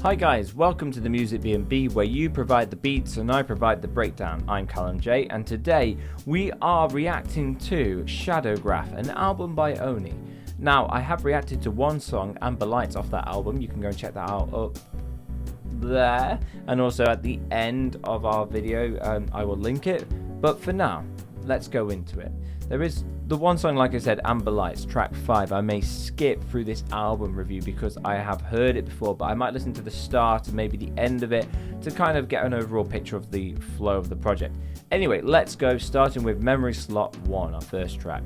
Hi guys, welcome to the Music B&B where you provide the beats and I provide the breakdown. I'm Callum J and today we are reacting to SHADOWGRAPH, an album by Oni. Now I have reacted to one song, Amber Lights, off that album. You can go and check that out up there, and also at the end of our video I will link it. But for now, let's go into it. There is the one song, like I said, Amber Lights, track 5. I may skip through this album review because I have heard it before, but I might listen to the start and maybe the end of it to kind of get an overall picture of the flow of the project. Anyway, let's go, starting with Memory Slot 1, our first track.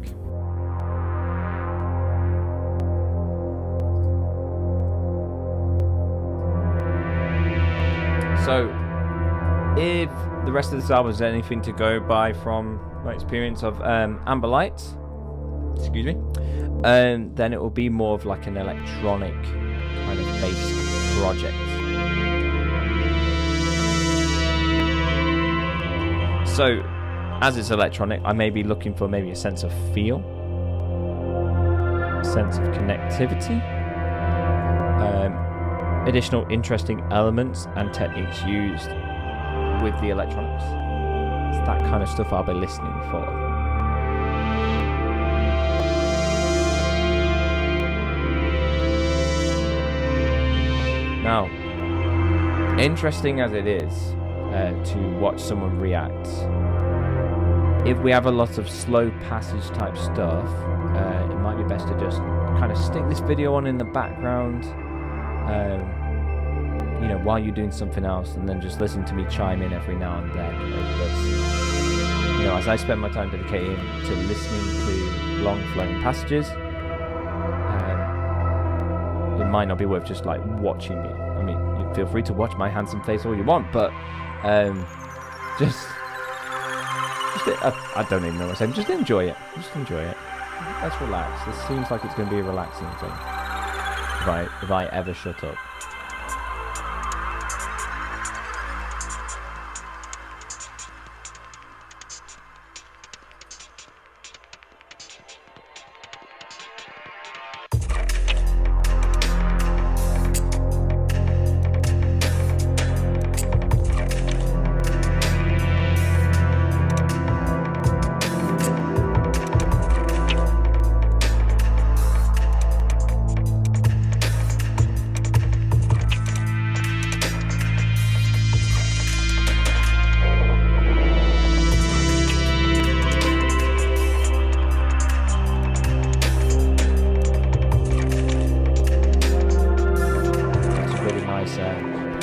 So, if the rest of this album is anything to go by from my experience of Amber Lights, excuse me, then it will be more of like an electronic kind of based project. So, as it's electronic, I may be looking for maybe a sense of feel, a sense of connectivity, additional interesting elements and techniques used with the electronics. It's that kind of stuff I'll be listening for. Now, interesting as it is to watch someone react, if we have a lot of slow passage type stuff, it might be best to just kind of stick this video on in the background, you know, while you're doing something else, and then just listen to me chime in every now and then. Because, you know, as I spend my time dedicating to listening to long flowing passages, it might not be worth just like watching me. I mean, you feel free to watch my handsome face all you want, but just I don't even know what I'm saying. Just enjoy it. Just enjoy it. Let's relax. This seems like it's going to be a relaxing thing. If I ever shut up.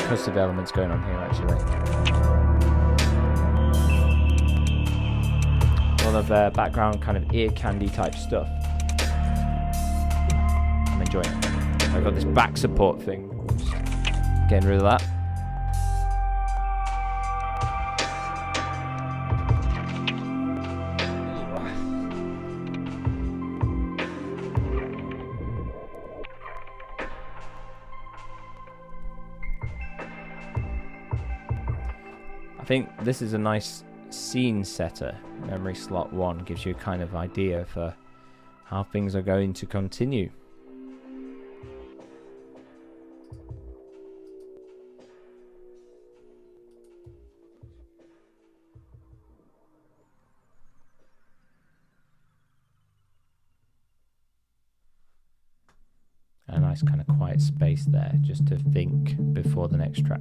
Percussive elements going on here, actually. A lot of background kind of ear candy type stuff. I'm enjoying it. I've got this back support thing. Just getting rid of that. I think this is a nice scene setter. Memory Slot 1 gives you a kind of idea for how things are going to continue. A nice kind of quiet space there just to think before the next track.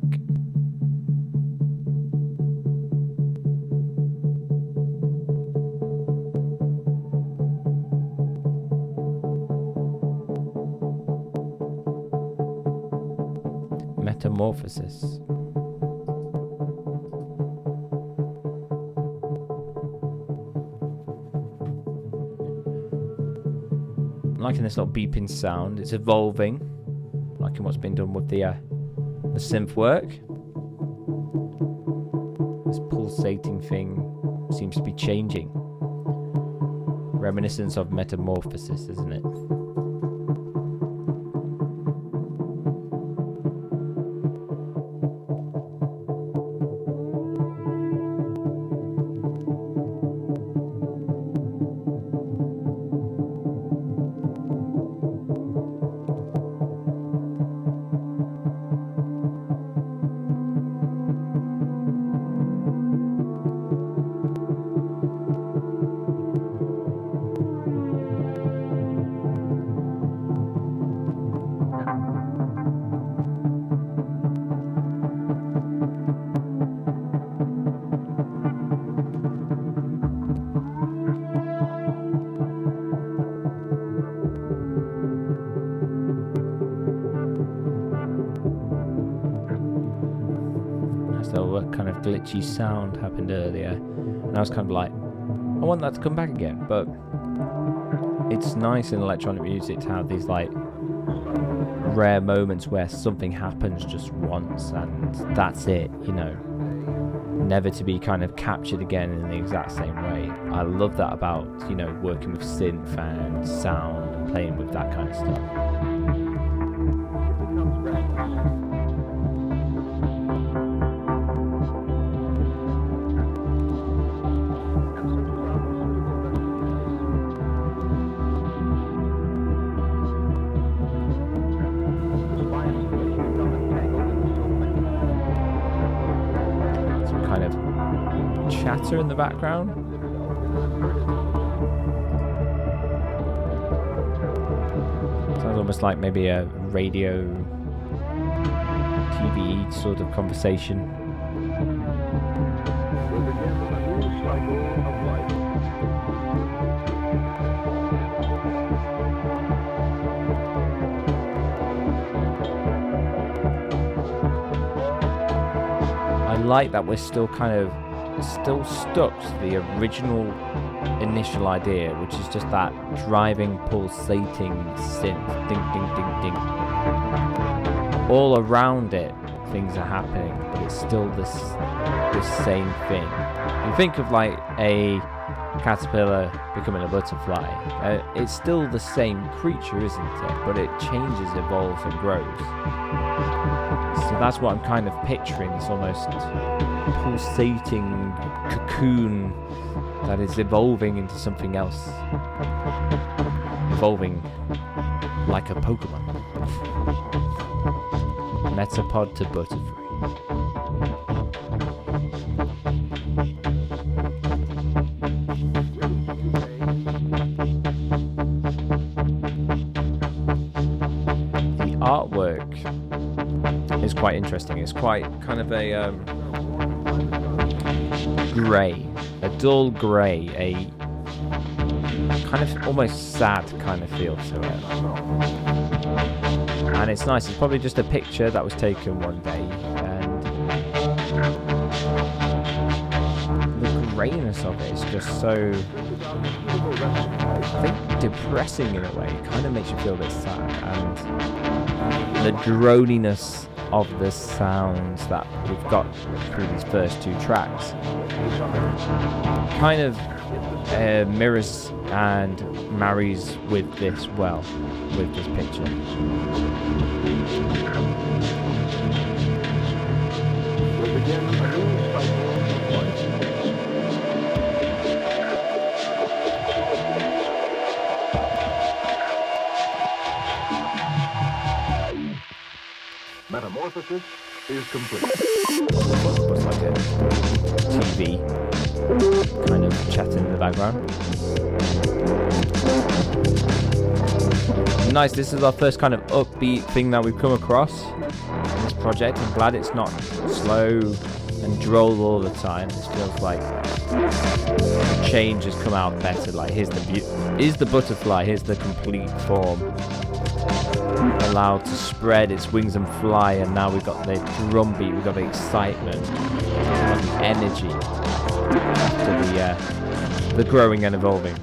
Metamorphosis. I'm liking this little beeping sound. It's evolving, liking what's been done with the synth work. This pulsating thing seems to be changing. Reminiscence of Metamorphosis, isn't it? so a kind of glitchy sound happened earlier, and I was kind of like, I want that to come back again. But it's nice in electronic music to have these like rare moments where something happens just once and that's it, you know, never to be kind of captured again in the exact same way. I love that about, you know, working with synth and sound and playing with that kind of stuff. Chatter in the background. Sounds almost like maybe a radio TV sort of conversation. I like that we're still stuck to the original initial idea, which is just that driving, pulsating synth, ding, ding, ding, ding. All around it, things are happening, but it's still this same thing. You think of like a caterpillar becoming a butterfly. It's still the same creature, isn't it? But it changes, evolves, and grows. So that's what I'm kind of picturing, this almost pulsating cocoon that is evolving into something else. Evolving like a Pokemon. Metapod to Butterfree. The artwork is quite interesting. It's quite kind of a grey, a dull grey, a kind of almost sad kind of feel to it. And it's nice. It's probably just a picture that was taken one day, and the greyness of it is just so, I think, depressing in a way. It kind of makes you feel a bit sad, and the droniness of the sounds that we've got through these first two tracks kind of mirrors and marries with this well, with this picture. Metamorphosis is complete. What's like a TV kind of chatting in the background. Nice, this is our first kind of upbeat thing that we've come across in this project. I'm glad it's not slow and droll all the time. This feels like change has come out better. Like here's the butterfly, here's the complete form, allowed to spread its wings and fly, and now we've got the drum beat, we've got the excitement, we've got the energy after the growing and evolving.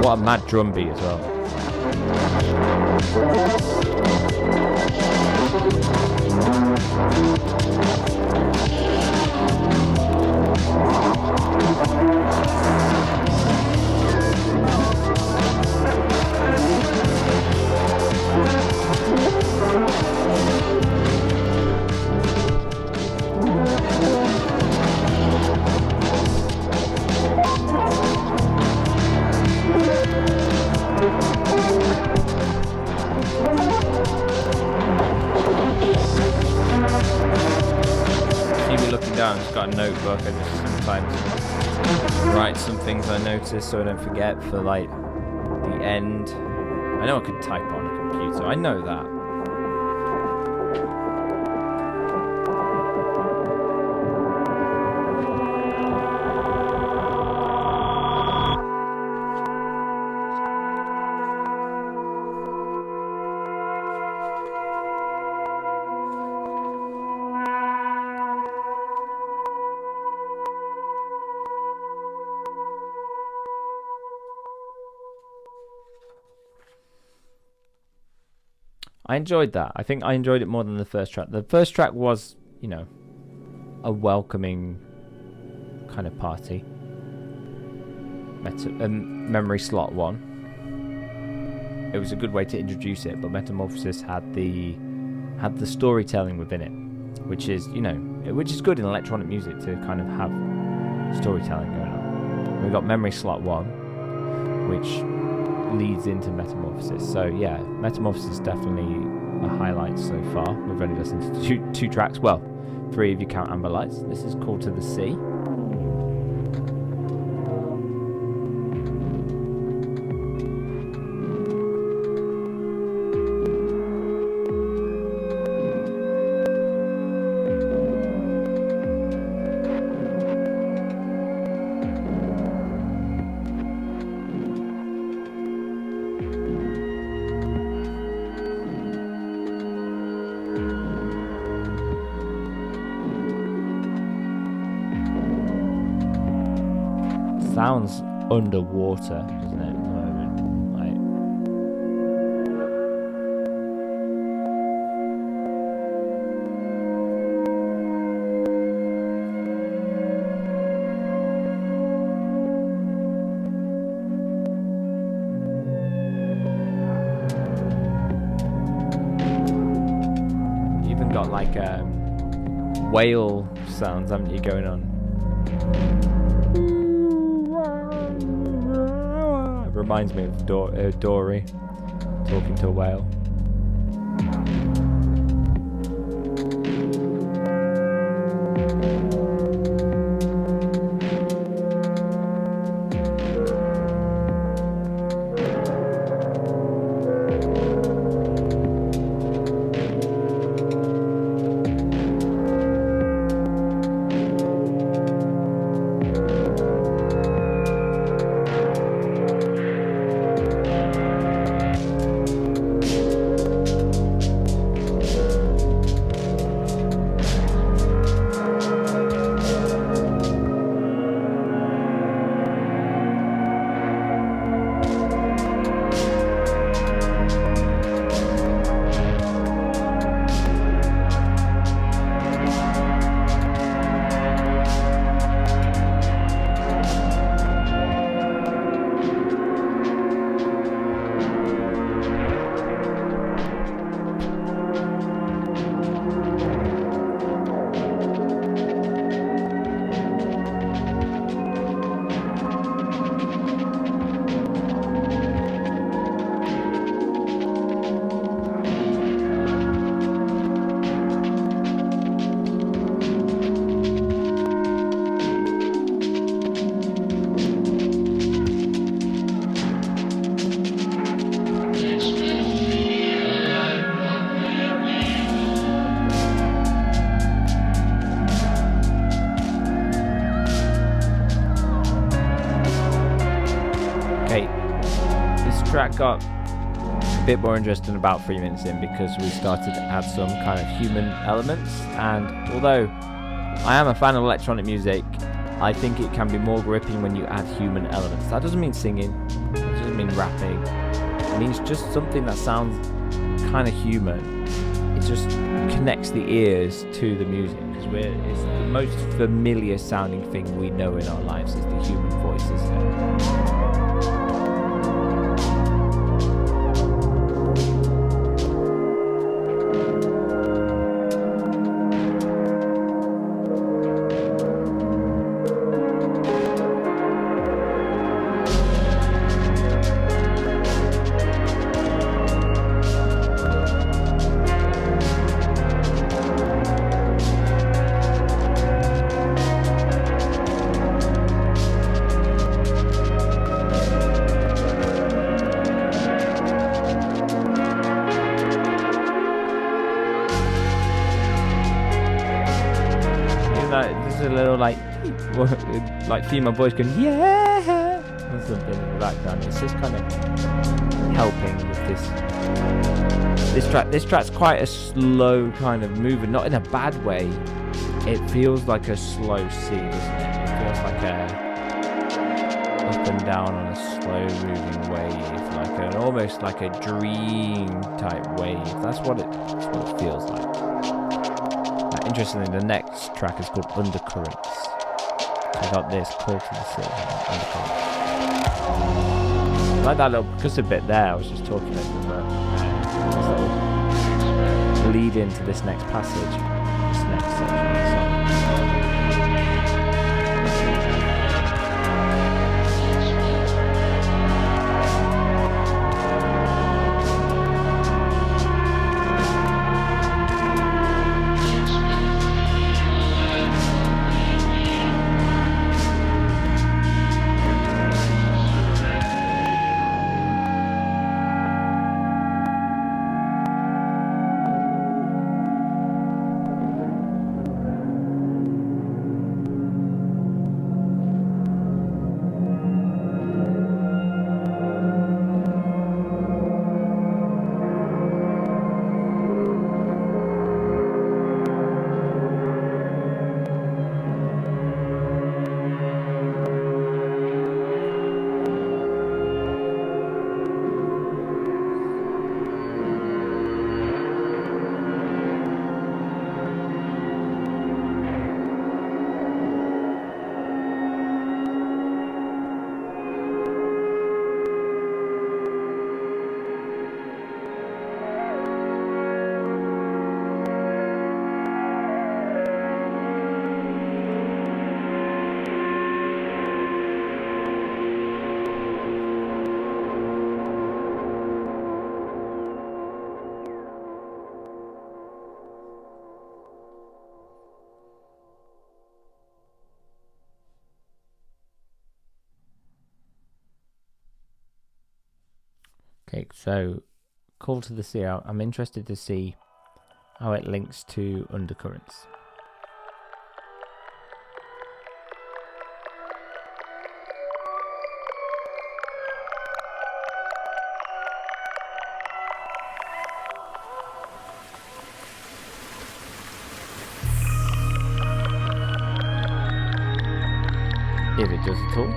What a mad drum beat as well. Down, just got a notebook. I just sometimes write some things I notice so I don't forget for like the end. I know I could type on a computer, I know that. I enjoyed that. I think I enjoyed it more than the first track. The first track was, you know, a welcoming kind of party. Memory Slot 1. It was a good way to introduce it, but Metamorphosis had the storytelling within it, which is, you know, which is good in electronic music to kind of have storytelling going on. We've got Memory Slot 1, which leads into Metamorphosis. So yeah, Metamorphosis is definitely a highlight so far. We've only listened to two tracks, well, 3 if you count Amber Lights. This is Call to the Sea. Sounds underwater, doesn't it, at the moment? You even got like whale sounds, haven't you, going on? Reminds me of Dory talking to a whale. Track got a bit more interesting about 3 minutes in because we started to add some kind of human elements, and although I am a fan of electronic music, I think it can be more gripping when you add human elements. That doesn't mean singing, it doesn't mean rapping, it means just something that sounds kind of human. It just connects the ears to the music, because it's the most familiar sounding thing we know in our lives is the human voice, isn't it? There's a little like female voice going yeah or something in the background. It's just kind of helping with this track. This track's quite a slow kind of movement, not in a bad way. It feels like a slow C, doesn't it? It feels like up and down on a slow moving wave, like almost like a dream type wave. That's what it feels like. Interestingly, the next track is called Undercurrents. So I got this, Call to the Sea, Undercurrents. I like that little percussive bit there. I was just talking about this little lead into this next passage, this next section of the song. Okay, so Call to the Sea. I'm interested to see how it links to Undercurrents. If it does at all.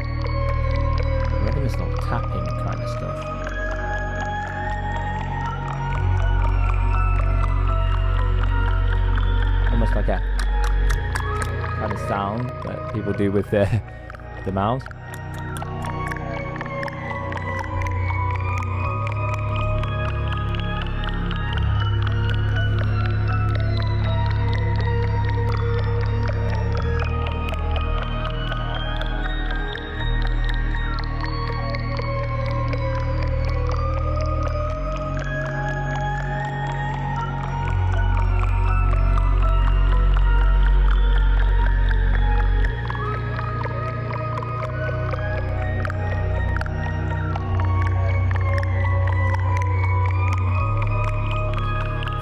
I reckon it's not tapping kind of stuff. Almost like a kind of sound that people do with the mouths.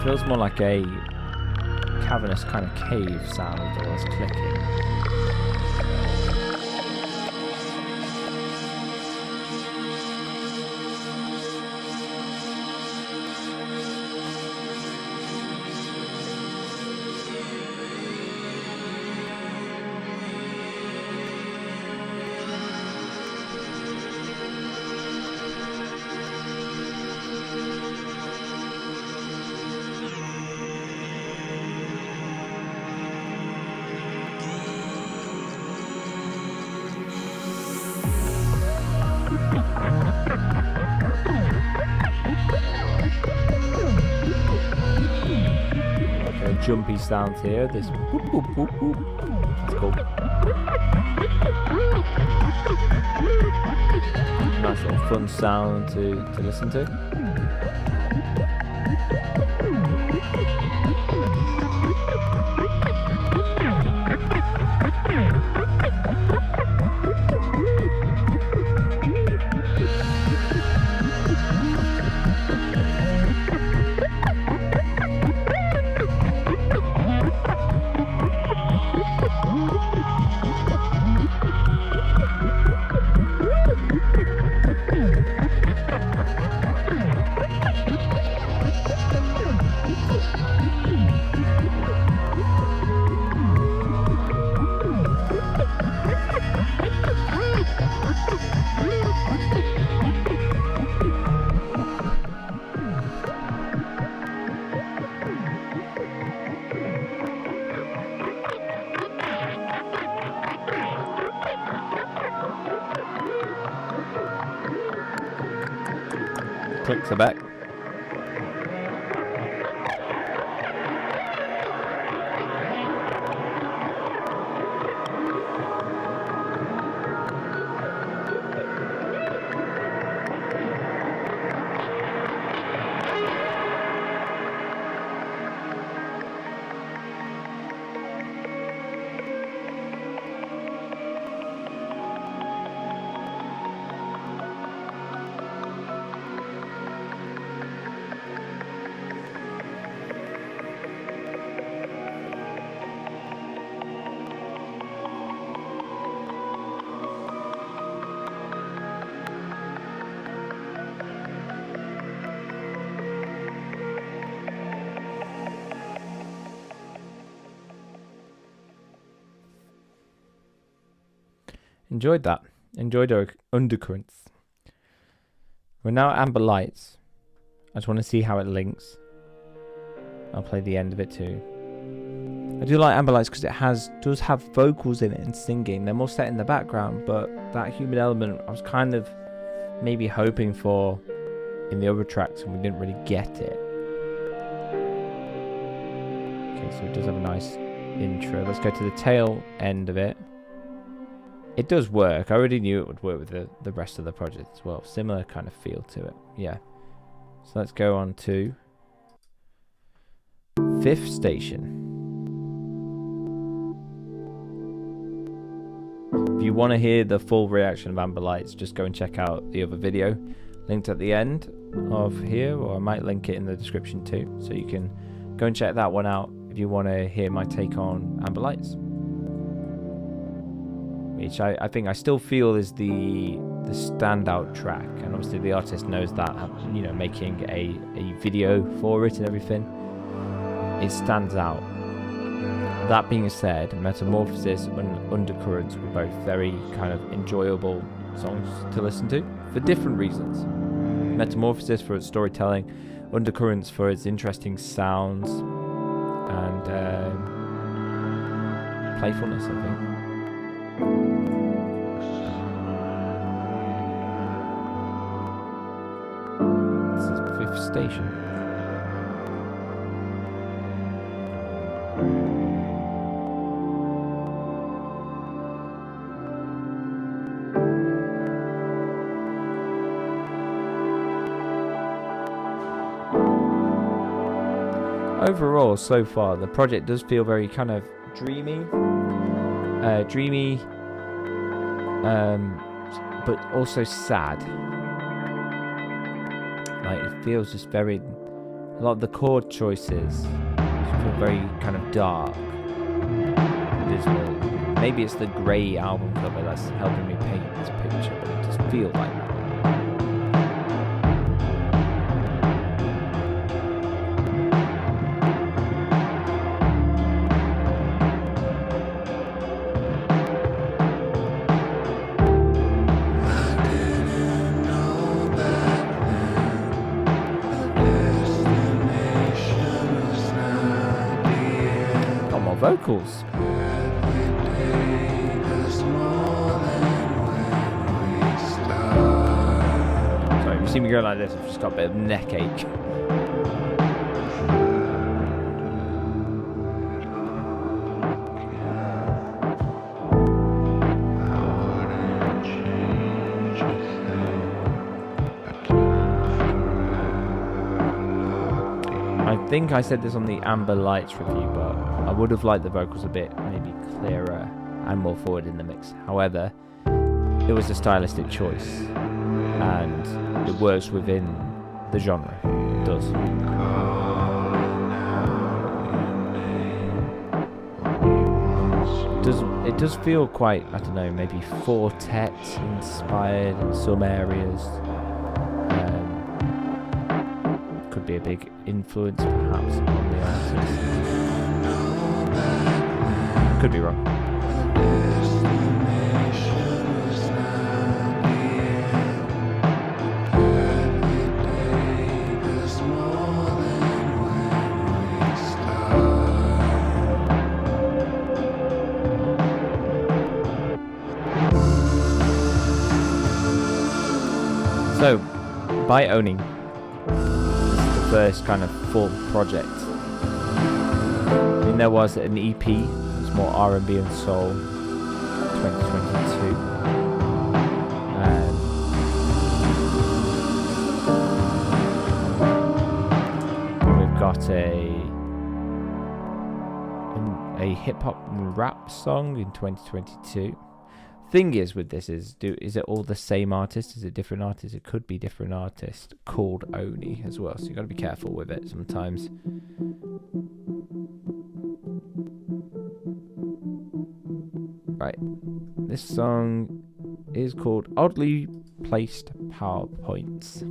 Feels more like a cavernous kind of cave sound with all this clicking. Jumpy sounds here. This whoop, whoop, whoop, whoop. That's cool. Nice little fun sound to listen to. clicks are back. Enjoyed that. Enjoyed our undercurrents. We're now at Amber Lights. I just want to see how it links. I'll play the end of it too. I do like Amber Lights because it does have vocals in it and singing. They're more set in the background, but that human element I was kind of maybe hoping for in the other tracks, and we didn't really get it. Okay, so it does have a nice intro. Let's go to the tail end of it. It does work. I already knew it would work with the rest of the project as well. Similar kind of feel to it. Yeah. So let's go on to Fifth Station. If you want to hear the full reaction of Amber Lights, just go and check out the other video linked at the end of here, or I might link it in the description too. So you can go and check that one out if you want to hear my take on Amber Lights. Which I think I still feel is the standout track, and obviously the artist knows that, you know, making a video for it and everything, it stands out. That being said, Metamorphosis and Undercurrents were both very kind of enjoyable songs to listen to for different reasons. Metamorphosis for its storytelling, Undercurrents for its interesting sounds and playfulness, I think. Station. Overall, so far, the project does feel very kind of dreamy, but also sad. Like, it feels just very, a lot of the chord choices feel very kind of dark, dismal. Maybe it's the grey album cover that's helping me paint this picture, but it just feels like that. Vocals. Sorry, if you see me go like this, I've just got a bit of neck ache. I think I said this on the Amber Lights review, but I would have liked the vocals a bit maybe clearer and more forward in the mix. However, it was a stylistic choice and it works within the genre. It does. It does feel quite, I don't know, maybe quartet inspired in some areas. Could be a big influence perhaps on the artist. Could be wrong. So, by owning first kind of full project. And there was an EP, it's more R&B and soul, 2022. We've got a hip hop and rap song in 2022. Thing is with this is it all the same artist? Is it different artists? It could be different artist called Oni as well, so you got to be careful with it sometimes. Right, this song is called Oddly Placed PowerPoints.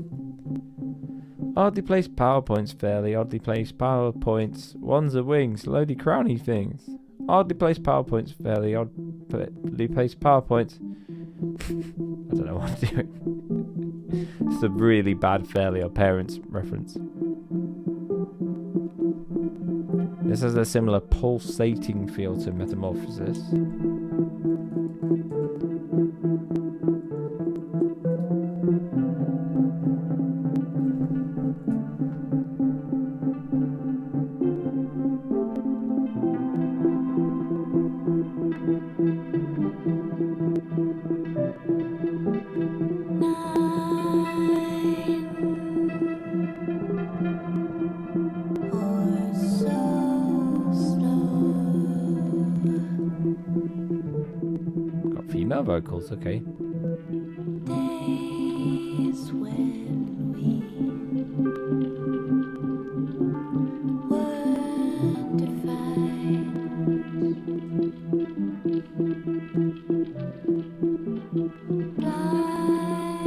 Oddly placed PowerPoints, fairly oddly placed PowerPoints, ones are wings, slowly crowny things. Oddly placed PowerPoints, fairly oddly placed PowerPoints. I don't know what I'm doing. It's a really bad Fairly Odd Parents reference. This has a similar pulsating feel to Metamorphosis. Female vocals, okay. Days when we were defined, blind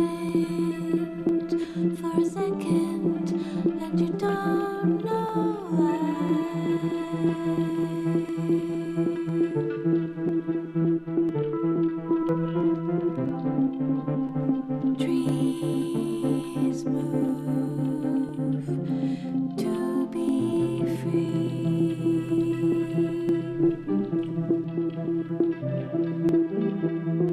for a second, and you don't know why. Trees move to be free,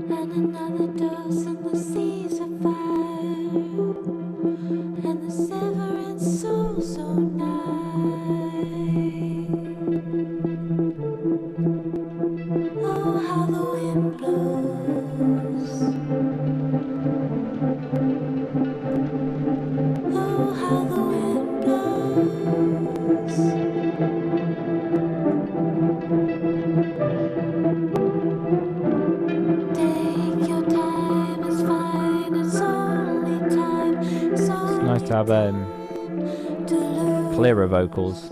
and another dose in the seas of fire, and the severing soul so nigh. Oh, how the wind blows. Oh, how the wind blows. Take your time, it's fine, it's only time. It's Nice to have clearer vocals.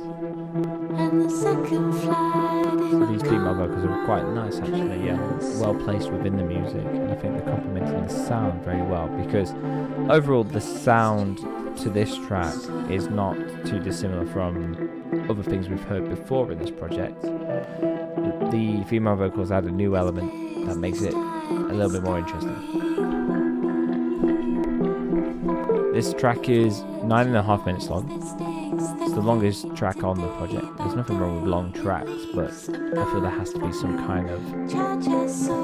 And the second flight So these female vocals are quite nice actually, yeah, well placed within the music, and I think they're complementing the sound very well, because overall the sound to this track is not too dissimilar from other things we've heard before in this project. The female vocals add a new element that makes it a little bit more interesting. This track is 9.5 minutes long. It's the longest track on the project. There's nothing wrong with long tracks, but I feel there has to be some kind of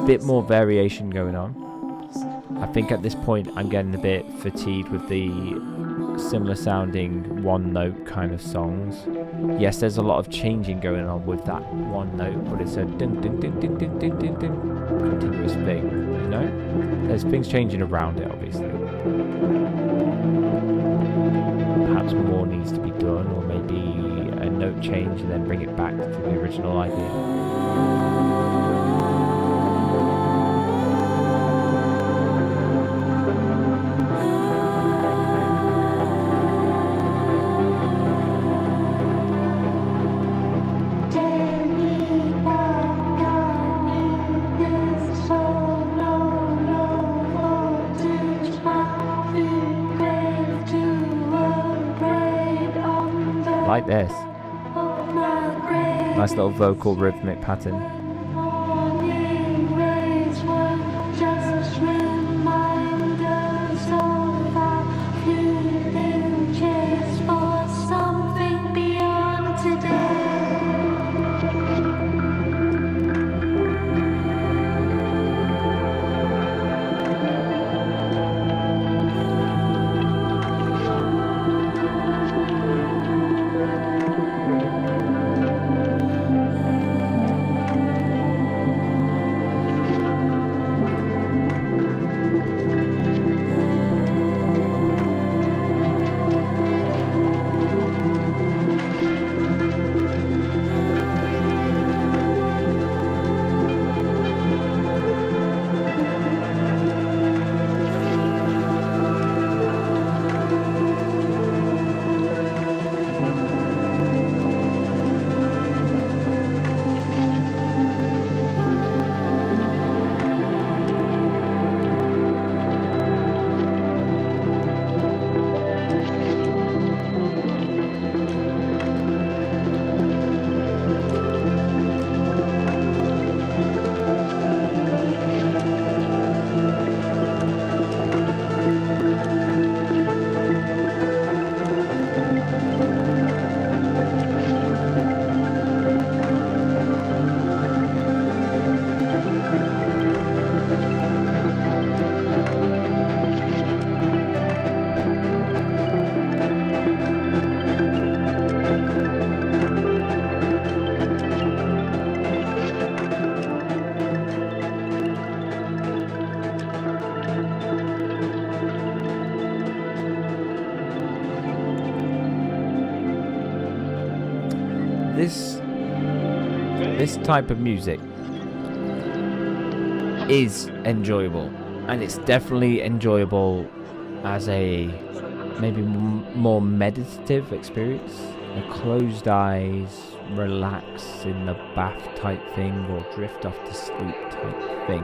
bit more variation going on. I think at this point I'm getting a bit fatigued with the similar sounding one note kind of songs. Yes, there's a lot of changing going on with that one note, but it's a ding ding ding ding ding ding ding ding continuous thing, you know? There's things changing around it, obviously. Perhaps more needs to be done, or maybe a note change and then bring it back to the original idea. Like this. Nice little vocal rhythmic pattern. this type of music is enjoyable, and it's definitely enjoyable as a maybe more meditative experience, a closed eyes, relax in the bath type thing, or drift off to sleep type thing.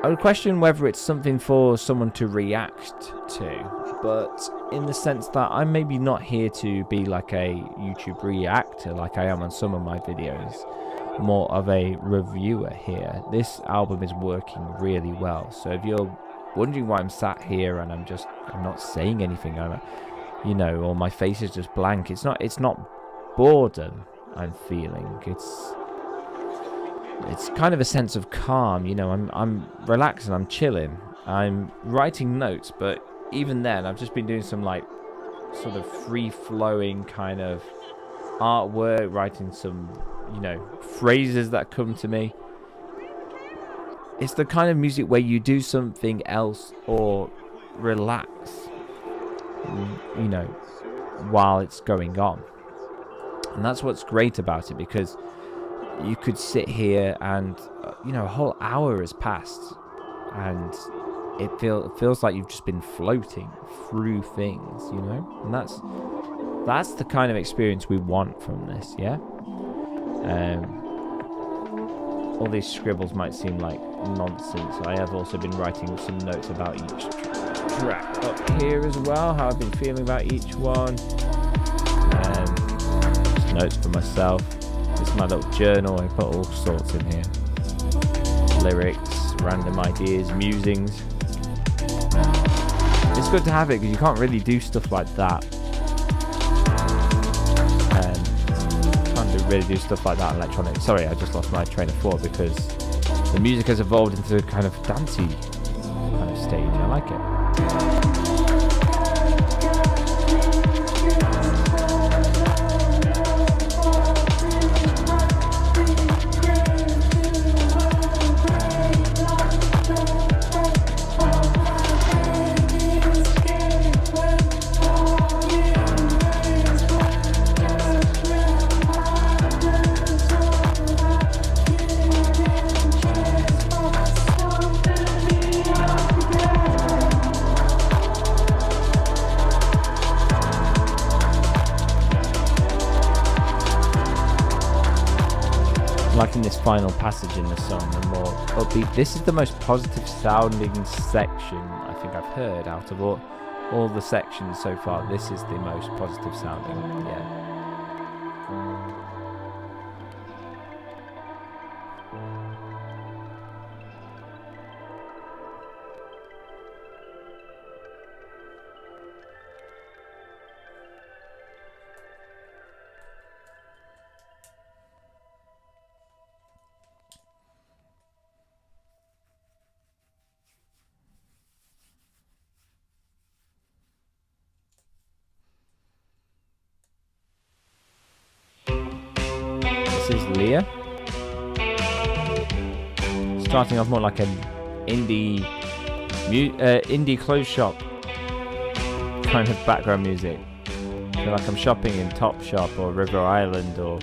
I would question whether it's something for someone to react to, but in the sense that I'm maybe not here to be like a YouTube reactor like I am on some of my videos, more of a reviewer here. This album is working really well, so if you're wondering why I'm sat here and I'm not saying anything, or my face is just blank, it's not boredom I'm feeling, it's kind of a sense of calm. I'm relaxing, I'm chilling, I'm writing notes, but even then I've just been doing some like sort of free-flowing kind of artwork, writing some phrases that come to me. It's the kind of music where you do something else or relax while it's going on, and that's what's great about it, because you could sit here and a whole hour has passed and it feels like you've just been floating through things, and that's the kind of experience we want from this. All these scribbles might seem like nonsense. I have also been writing some notes about each track up here as well, how I've been feeling about each one. Just notes for myself. This is my little journal. I put all sorts in here. Lyrics, random ideas, musings. It's good to have it because you can't really do stuff like that. Really do stuff like that electronic. Sorry, I just lost my train of thought because the music has evolved into a kind of dancey kind of stage. I like it. Liking this final passage in the song, the more upbeat. This is the most positive sounding section I think I've heard out of all the sections so far. This is the most positive sounding. This is Leah. Starting off more like an indie clothes shop kind of background music. I feel like I'm shopping in Topshop or River Island or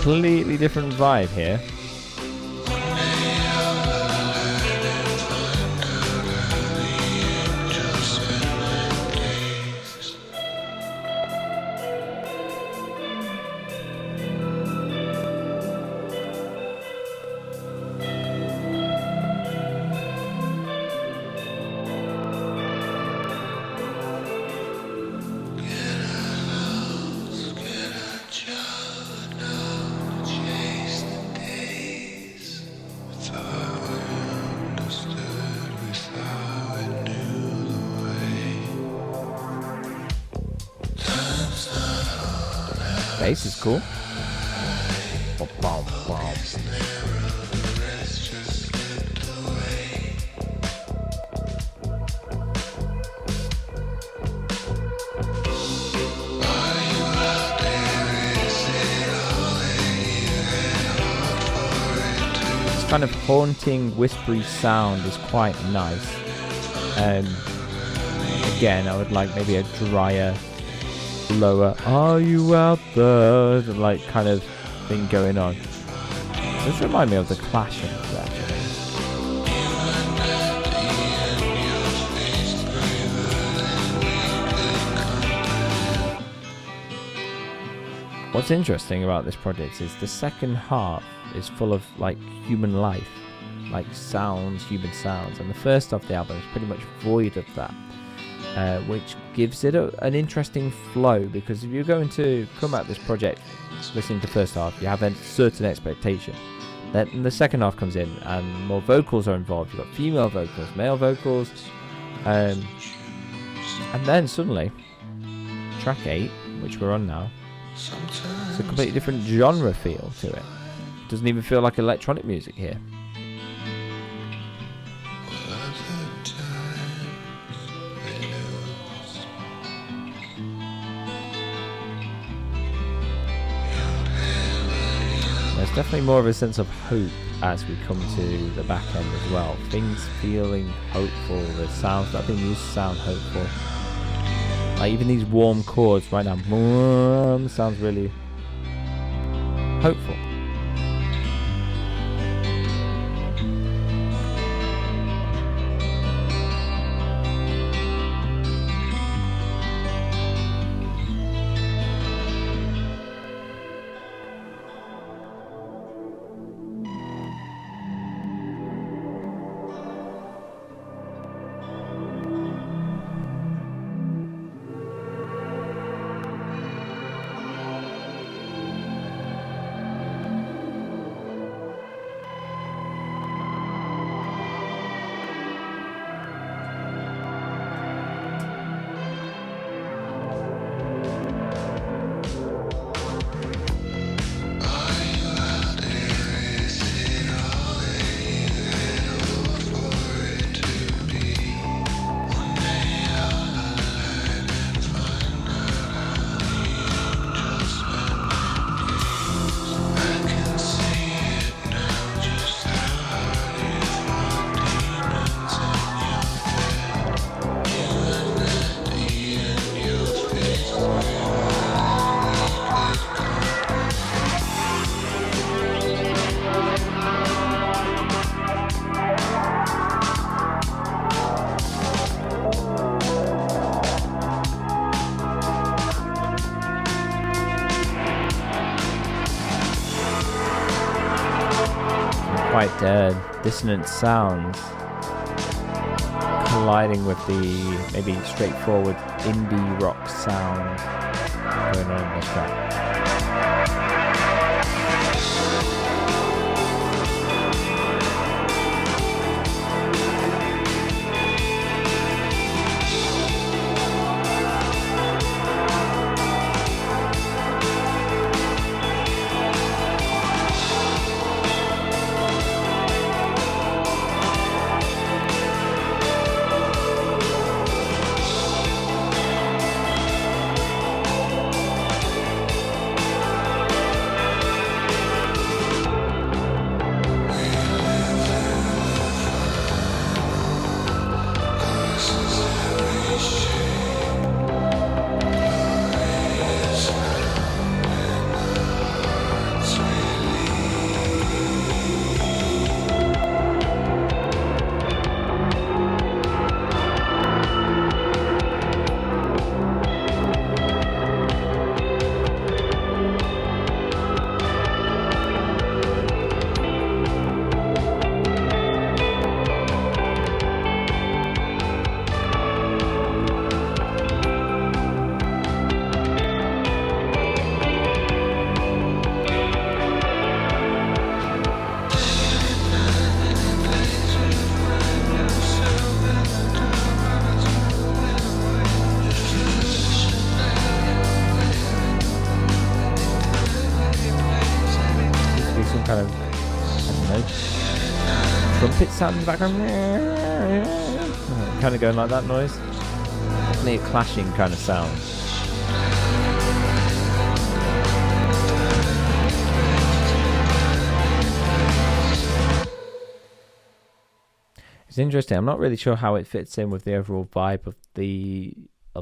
completely different vibe here. bass is cool. This kind of haunting, whispery sound is quite nice. Again, I would like maybe a drier, lower, are you out there, like kind of thing going on. This reminds me of the Clash actually. What's interesting about this project is the second half is full of like human life, like sounds, human sounds, and the first half of the album is pretty much void of that. Which gives it an interesting flow, because if you're going to come at this project listening to the first half, you have a certain expectation. Then the second half comes in and more vocals are involved. You've got female vocals, male vocals, and then suddenly track 8, which we're on now, it's a completely different genre feel to it. It doesn't even feel like electronic music here. There's definitely more of a sense of hope as we come to the back end as well. Things feeling hopeful, the sounds that have been used sound hopeful. Like even these warm chords right now, sounds really hopeful. Quite dissonant sounds colliding with the maybe straightforward indie rock sound going on in this track. kind of, I don't know, trumpet sound in the background. Kind of going like that noise. Definitely a clashing kind of sound. It's interesting. I'm not really sure how it fits in with the overall vibe of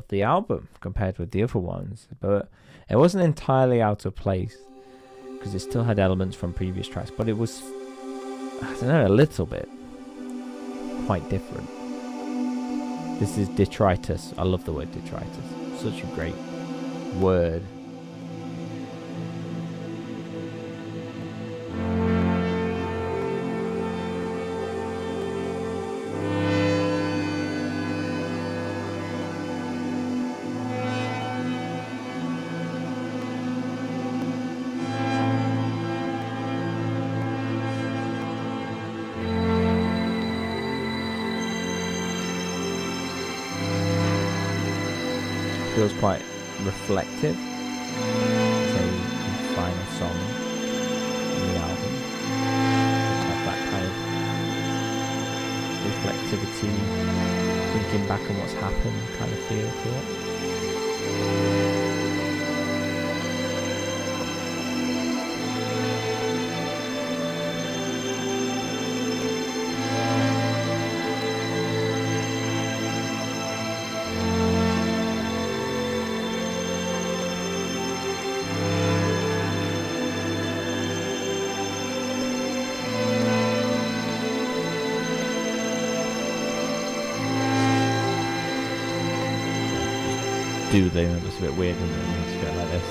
the album compared with the other ones, but it wasn't entirely out of place because it still had elements from previous tracks, but it was, I don't know, a little bit quite different. This is detritus. I love the word detritus. Such a great word. Feels quite reflective. It's a final song in the album. Just have that kind of reflectivity, thinking back on what's happened kind of feel to it. Doodling, it was a bit weird, didn't it? It's a bit like this.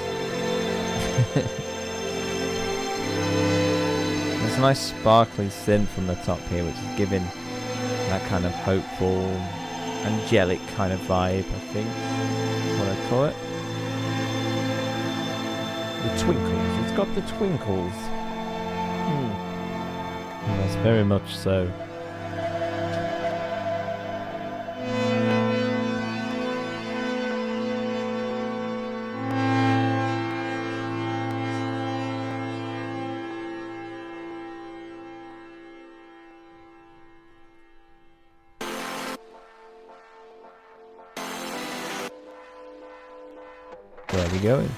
There's a nice sparkly synth from the top here, which is giving that kind of hopeful, angelic kind of vibe, I think. What I call it. The twinkles. It's got the twinkles. Yes, very much so. Where are we going?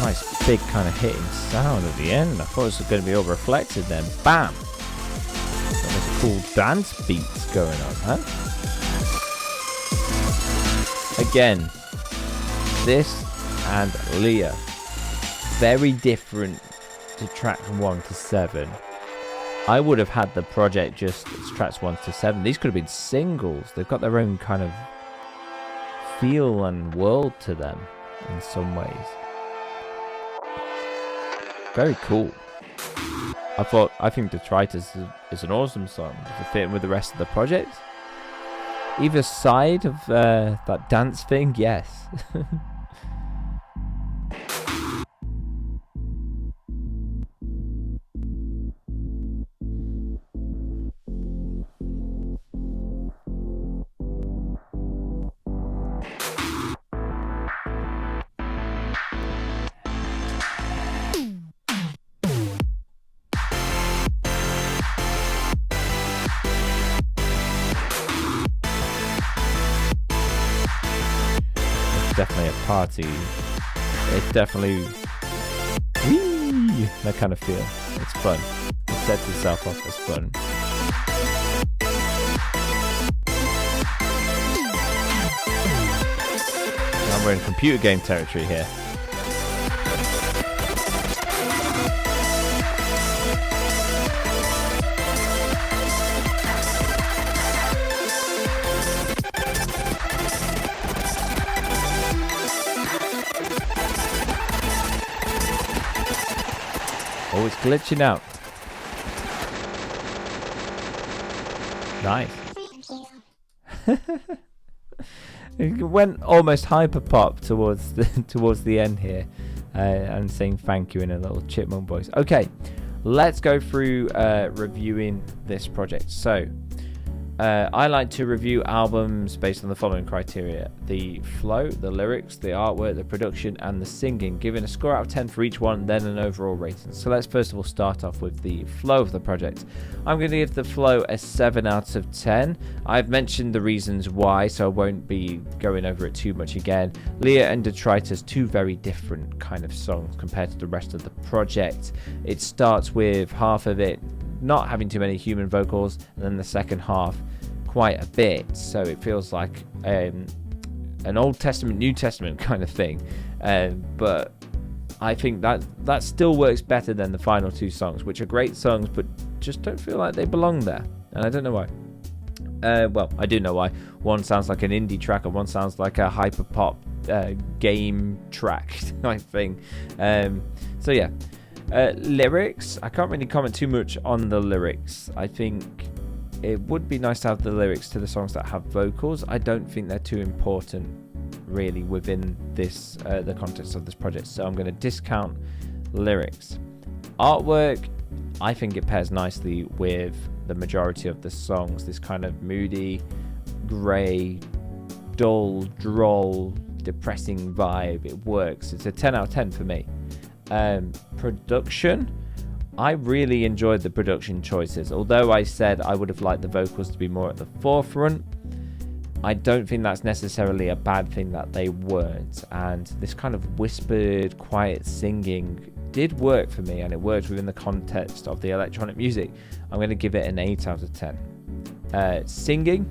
Nice big kind of hitting sound at the end. I thought it was going to be all reflected then. Bam! Got this cool dance beats going on, huh? Again, this and Leah, very different to track 1 to 7. I would have had the project just as tracks 1 to 7. These could have been singles. They've got their own kind of feel and world to them in some ways. Very cool. I think Detritus is an awesome song. Does it fit in with the rest of the project? Either side of that dance thing, yes. Definitely a party. It's definitely whee, that kind of feel. It's fun. It sets itself off as fun. Now we're in computer game territory here. Oh, it's glitching out. Nice. It went almost hyper pop towards the end here, and saying thank you in a little chipmunk voice. Okay, let's go through reviewing this project. So I like to review albums based on the following criteria: the flow, the lyrics, the artwork, the production, and the singing, giving a score out of 10 for each one, then an overall rating. So let's first of all start off with the flow of the project. I'm going to give the flow a 7 out of 10. I've mentioned the reasons why, so I won't be going over it too much again. Leah and Detritus, two very different kind of songs compared to the rest of the project. It starts with half of it not having too many human vocals, and then the second half quite a bit, so it feels like an Old Testament, New Testament kind of thing, but I think that still works better than the final two songs, which are great songs but just don't feel like they belong there, and I don't know why. Well, I do know why. One sounds like an indie track and one sounds like a hyper pop game track type thing. So yeah. Lyrics, I can't really comment too much on the lyrics. I think it would be nice to have the lyrics to the songs that have vocals. I don't think they're too important really within this the context of this project, so I'm going to discount lyrics. Artwork, I think it pairs nicely with the majority of the songs. This kind of moody, grey, dull, droll, depressing vibe, it works. It's a 10 out of 10 for me. Production, I really enjoyed the production choices. Although I said I would have liked the vocals to be more at the forefront, I don't think that's necessarily a bad thing that they weren't, and this kind of whispered quiet singing did work for me, and it worked within the context of the electronic music. I'm going to give it an 8 out of 10. Singing,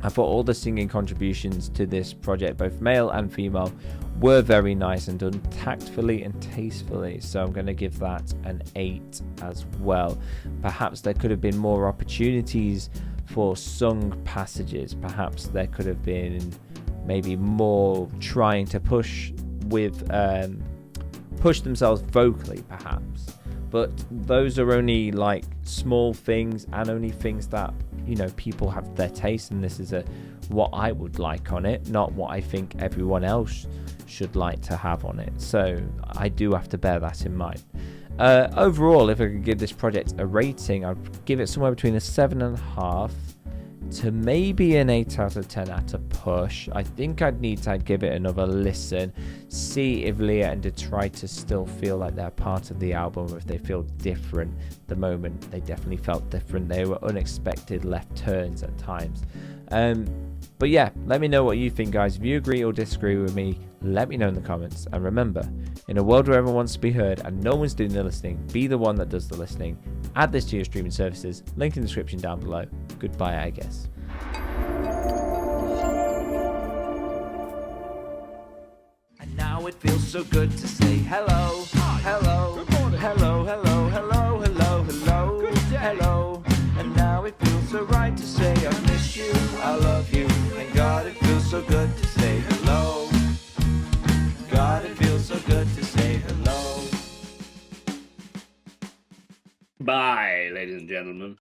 I thought all the singing contributions to this project, both male and female, were very nice and done tactfully and tastefully, so I'm going to give that an 8 as well. Perhaps there could have been more opportunities for sung passages. Perhaps there could have been maybe more trying to push themselves vocally, perhaps, but those are only like small things and only things that, you know, people have their taste, and this is what I would like on it, not what I think everyone else should like to have on it. So I do have to bear that in mind. Overall, if I could give this project a rating, I'd give it somewhere between a 7.5 to maybe an 8 out of 10 at a push. I think I'd need to give it another listen, see if Leah and Detritus still feel like they're part of the album, or if they feel different. At the moment, they definitely felt different. They were unexpected left turns at times. But yeah, let me know what you think, guys. If you agree or disagree with me, let me know in the comments. And remember, in a world where everyone wants to be heard and no one's doing the listening, be the one that does the listening. Add this to your streaming services. Link in the description down below. Goodbye, I guess. And now it feels so good to say hello. Hi. Hello. Good morning. Hello, hello, hello, hello, hello. Good day. Hello. And now it feels so right to say I miss you, I love you. And God, it feels so good to say hello. God, it feels so good to say hello. Bye, ladies and gentlemen.